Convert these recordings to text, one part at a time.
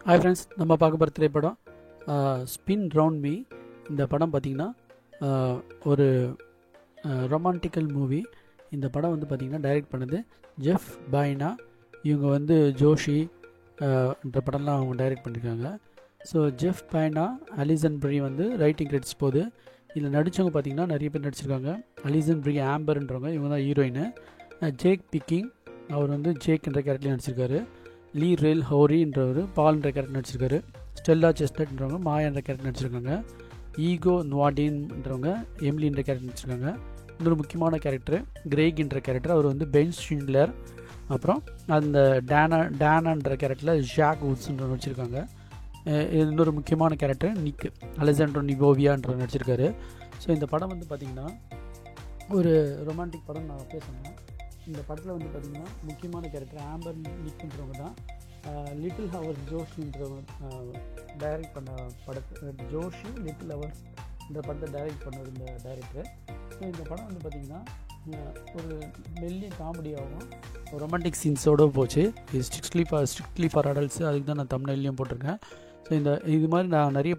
Hi friends, நம்ம பார்க்க போகிற திரைப்படம் ஸ்பின் ரவுண்ட் மீ. இந்த படம் பார்த்திங்கன்னா ஒரு ரொமான்டிக்கல் மூவி. இந்த படம் வந்து பார்த்திங்கன்னா டைரக்ட் பண்ணது ஜெஃப் பைனா. இவங்க வந்து ஜோஷி இந்த படம்லாம் அவங்க டைரக்ட் பண்ணியிருக்காங்க. ஸோ ஜெஃப் பைனா, அலிசன் ப்ரி வந்து ரைட்டிங் கிரெடிட்ஸ் போகுது. இதில் நடித்தவங்க பார்த்திங்கன்னா நிறைய பேர் நடிச்சிருக்காங்க. அலிசன் ப்ரி ஆம்பர்ன்றவங்க, இவங்க தான் ஹீரோயின். ஜேக் பிக்கிங், அவர் வந்து ஜேக் என்ற கேரக்டரில் நடிச்சிருக்காரு. லீ ரெல் ஹோரின்றவர் பால்ன்ற கேரக்டர் நடிச்சிருக்காரு. ஸ்டெல்லா செஸ்டட்ன்றவங்க மாயா என்ற கேரக்டர் நடிச்சிருக்காங்க. ஈகோ நுவாடின்றவங்க எம்லின்ற கேரக்டர் நடிச்சிருக்காங்க. இன்னொரு முக்கியமான கேரக்டர் கிரேக்ன்ற கேரக்டர், அவர் வந்து பென் ஷிண்ட்லர். அப்புறம் அந்த டேனான்ற கேரக்டரில் ஜாக் வுட்ஸ்ன்ற நடிச்சிருக்காங்க. இன்னொரு முக்கியமான கேரக்டர் நிக் அலெக்சாண்டர் நிவோவியான்ற நடிச்சிருக்காரு. ஸோ இந்த படம் வந்து பார்த்திங்கன்னா ஒரு ரொமான்டிக் படம். நான் பேசணும், இந்த படத்தில் வந்து பார்த்திங்கன்னா முக்கியமான கேரக்டர் ஆம்பர் நிக்ன்றவங்க தான். லிட்டில் ஹவர்ஸ் ஜோஷின்றவங்க டைரக்ட் பண்ண படத்தை, ஜோஷி லிட்டில் ஹவர்ஸ் இந்த படத்தை டைரக்ட் பண்ணது இந்த டைரக்டர். ஸோ இந்த படம் வந்து பார்த்திங்கன்னா ஒரு மெல்லிய காமெடியாகவும் ரொமான்டிக் சீன்ஸோடு போச்சு. இது ஸ்ட்ரிக்ட்லி ஃபார் அடல்ட்ஸ், அதுக்கு தான் நான் தம்ப்நெயிலையும் போட்டிருக்கேன். ஸோ இது மாதிரி நான் நிறைய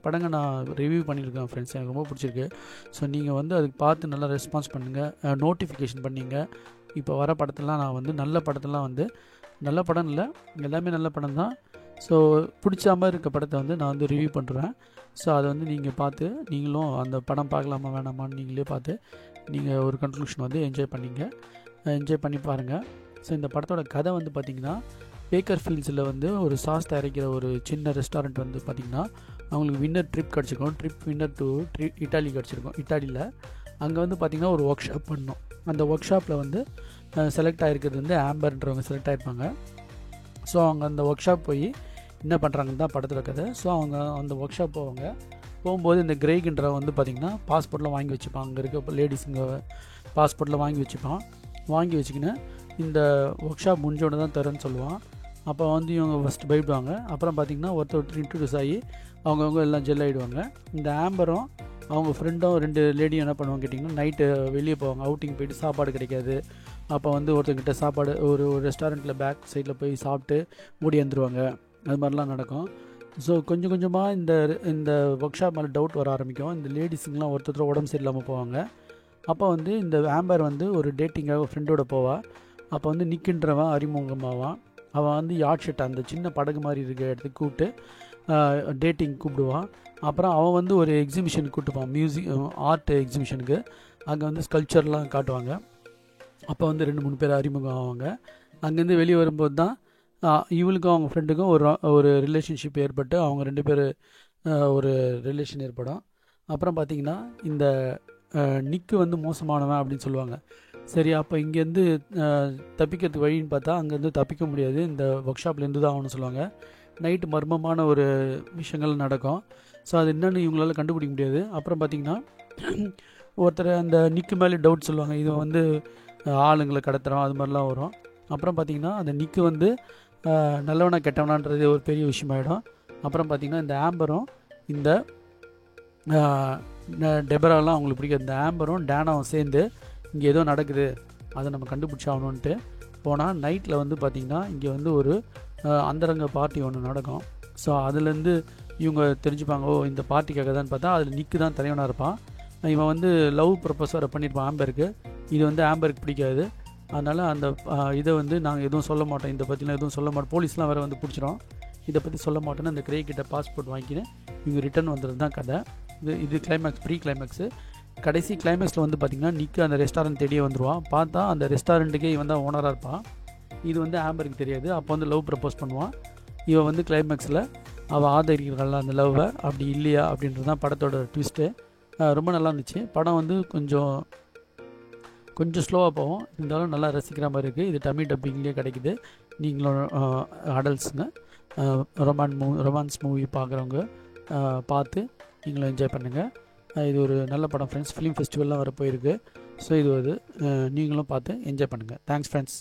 படங்கள் நான் ரிவ்யூ பண்ணியிருக்கேன் ஃப்ரெண்ட்ஸ், எனக்கு ரொம்ப பிடிச்சிருக்கு. ஸோ நீங்கள் வந்து அதுக்கு பார்த்து நல்லா ரெஸ்பான்ஸ் பண்ணுங்கள், நோட்டிஃபிகேஷன் பண்ணிங்க. இப்போ வர படத்தெல்லாம் நான் வந்து நல்ல படம் இல்லை, எல்லாமே நல்ல படம் தான். ஸோ பிடிச்ச மாதிரி இருக்க படத்தை வந்து நான் வந்து ரிவ்யூ பண்ணுறேன். ஸோ அதை வந்து நீங்கள் பார்த்து நீங்களும் அந்த படம் பார்க்கலாமா வேணாமான்னு நீங்களே பார்த்து நீங்கள் ஒரு கன்க்ளூஷன் வந்து என்ஜாய் பண்ணி பாருங்கள். ஸோ இந்த படத்தோட கதை வந்து பார்த்திங்கன்னா, பேக்கர் ஃபீல்ட்ஸில் வந்து ஒரு சாஸ் தயாரிக்கிற ஒரு சின்ன ரெஸ்டாரண்ட் வந்து பார்த்திங்கன்னா அவங்களுக்கு ட்ரிப் வின்னர் டு இட்டாலி கிடச்சிருக்கோம். இட்டாலியில் அங்கே வந்து பார்த்திங்கன்னா ஒரு ஒர்க் ஷாப் பண்ணோம். அந்த ஒர்க் ஷாப்பில் வந்து செலக்ட் ஆகிருக்கிறது வந்து ஆம்பர்ன்றவங்க செலக்ட் ஆகிருப்பாங்க. ஸோ அவங்க அந்த ஒர்க் ஷாப் போய் என்ன பண்ணுறாங்கன்னு தான் படத்தில் கதை. ஸோ அவங்க அந்த ஒர்க் ஷாப் போகும்போது இந்த கிரேக்ன்ற வந்து பார்த்திங்கன்னா பாஸ்போர்ட்லாம் வாங்கி வச்சுப்பான். அங்கே இருக்க லேடிஸுங்க பாஸ்போர்ட்டில் வாங்கி வச்சுக்கின்னு இந்த ஒர்க் ஷாப் முடிஞ்சோடனே தான் தரேன்னு சொல்லுவான். அப்போ வந்து இவங்க ஃபஸ்ட்டு பயப்படுவாங்க. அப்புறம் பார்த்திங்கன்னா ஒருத்தர் இன்ட்ரடியூஸ் ஆகி அவங்கவுங்க எல்லாம் ஜெல் ஆகிடுவாங்க. இந்த ஆம்பரும் அவங்க ஃப்ரெண்டும் 2 லேடியும் என்ன பண்ணுவாங்க கேட்டிங்கன்னா, நைட்டு வெளியே போவாங்க, அவுட்டிங் போயிட்டு சாப்பாடு கிடைக்காது. அப்போ வந்து ஒருத்தர்கிட்ட சாப்பாடு ஒரு ரெஸ்டாரண்ட்டில் பேக் சைடில் போய் சாப்பிட்டு மூடி வந்துடுவாங்க. அது மாதிரிலாம் நடக்கும். ஸோ கொஞ்சம் கொஞ்சமாக இந்த ஒர்க் ஷாப் மேலே டவுட் வர ஆரம்பிக்கும். இந்த லேடிஸுங்கெலாம் ஒருத்தர் உடம்பு சரியில்லாமல் போவாங்க. அப்போ வந்து இந்த ஆம்பர் வந்து ஒரு டேட்டிங்காக ஃப்ரெண்டோட போவாள். அப்போ வந்து நிக்கின்றவன் அறிமுகமாவான். அவன் வந்து யாட்ஷெட் அந்த சின்ன படகு மாதிரி இருக்க இடத்துக்கு கூப்பிட்டு டேட்டிங் கூப்பிடுவான். அப்புறம் அவன் வந்து ஒரு எக்ஸிபிஷனுக்கு கூப்பிட்டுப்பான், ஆர்ட் எக்ஸிபிஷனுக்கு. அங்கே வந்து ஸ்கல்ப்சர்லாம் காட்டுவாங்க. அப்போ வந்து 2-3 பேர் அறிமுகம் ஆவாங்க. அங்கேருந்து வெளியே வரும்போது தான் இவளுக்கும் அவங்க ஃப்ரெண்டுக்கும் ஒரு ரிலேஷன்ஷிப் ஏற்பட்டு அவங்க 2 பேர் ஒரு ரிலேஷன் ஏற்படும். அப்புறம் பார்த்திங்கன்னா இந்த நிக்கு வந்து மோசமானவன் அப்படின்னு சொல்லுவாங்க. சரி, அப்போ இங்கேருந்து தப்பிக்கிறதுக்கு வழின்னு பார்த்தா அங்கேருந்து தப்பிக்க முடியாது, இந்த ஒர்க் ஷாப்லேருந்து தான் ஆகணும்னு சொல்லுவாங்க. நைட்டு மர்மமான ஒரு விஷயங்கள் நடக்கும். ஸோ அது என்னென்னு இவங்களால கண்டுபிடிக்க முடியாது. அப்புறம் பார்த்திங்கன்னா ஒருத்தர் அந்த நிக்கு மேலே டவுட் சொல்லுவாங்க, இது வந்து ஆளுங்களை கடத்துகிறோம், அது மாதிரிலாம் வரும். அப்புறம் பார்த்திங்கன்னா அந்த நிக்கு வந்து நல்லவனா கெட்டவனான்றது ஒரு பெரிய விஷயமாயிடும். அப்புறம் பார்த்திங்கன்னா இந்த ஆம்பரும் இந்த டெபராலாம் அவங்களுக்கு பிடிக்கும். இந்த ஆம்பரும் டேனாவும் சேர்ந்து இங்கே ஏதோ நடக்குது, அதை நம்ம கண்டுபிடிச்சாகணுன்ட்டு போனால் நைட்டில் வந்து பார்த்திங்கன்னா இங்கே வந்து ஒரு அந்தரங்க பார்ட்டி ஒன்று நடக்கும். ஸோ அதுலேருந்து இவங்க தெரிஞ்சுப்பாங்க, ஓ இந்த பார்ட்டிக்காக தான் பார்த்தா அதில் நிக்கு தான் தலைவனாக இருப்பான். இவன் வந்து லவ் ப்ரொபோஸரை பண்ணியிருப்பான் ஆம்பருக்கு. இது வந்து ஆம்பருக்கு பிடிக்காது. அதனால் அந்த இதை வந்து நாங்கள் எதுவும் சொல்ல மாட்டோம், இதை பற்றிலாம் எதுவும் சொல்ல மாட்டோம், போலீஸ்லாம் வேறு வந்து பிடிச்சிரும், இதை பற்றி சொல்ல மாட்டோன்னு அந்த கிரேக்கிட்ட பாஸ்போர்ட் வாங்கிக்கின்னு இவங்க ரிட்டர்ன் வந்துடுறது தான் கதை. இது கிளைமேக்ஸ், ப்ரீ கிளைமேக்ஸு. கடைசி கிளைமேக்ஸில் வந்து பார்த்திங்கன்னா நிக்கு அந்த ரெஸ்டாரண்ட் தேடியே வந்துடுவான். பார்த்தா அந்த ரெஸ்டாரண்ட்டுக்கே இவன் தான் ஓனராக இருப்பான். இது வந்து ஆம்பருக்கு தெரியாது. அப்போ வந்து லவ் ப்ரப்போஸ் பண்ணுவான். இவன் வந்து கிளைமேக்ஸில் அவள் ஆதரிக்கிறாள் அந்த லவ்வை, அப்படி இல்லையா அப்படின்றது தான் படத்தோட ட்விஸ்ட்டு. ரொம்ப நல்லா இருந்துச்சு. படம் வந்து கொஞ்சம் ஸ்லோவாக போகும், இருந்தாலும் நல்லா ரசிக்கிற மாதிரி இருக்குது. இது தமிழ் டப்பிங்லேயே கிடைக்குது. நீங்களும் அடல்ட்ஸுங்க ரொமான்ஸ் மூவி பார்க்குறவங்க பார்த்து நீங்களும் என்ஜாய் பண்ணுங்கள். இது ஒரு நல்ல படம் ஃப்ரெண்ட்ஸ். ஃபிலிம் ஃபெஸ்டிவல்லாம் வர போயிருக்கு. ஸோ இது நீங்களும் பார்த்து என்ஜாய் பண்ணுங்கள். Thanks friends.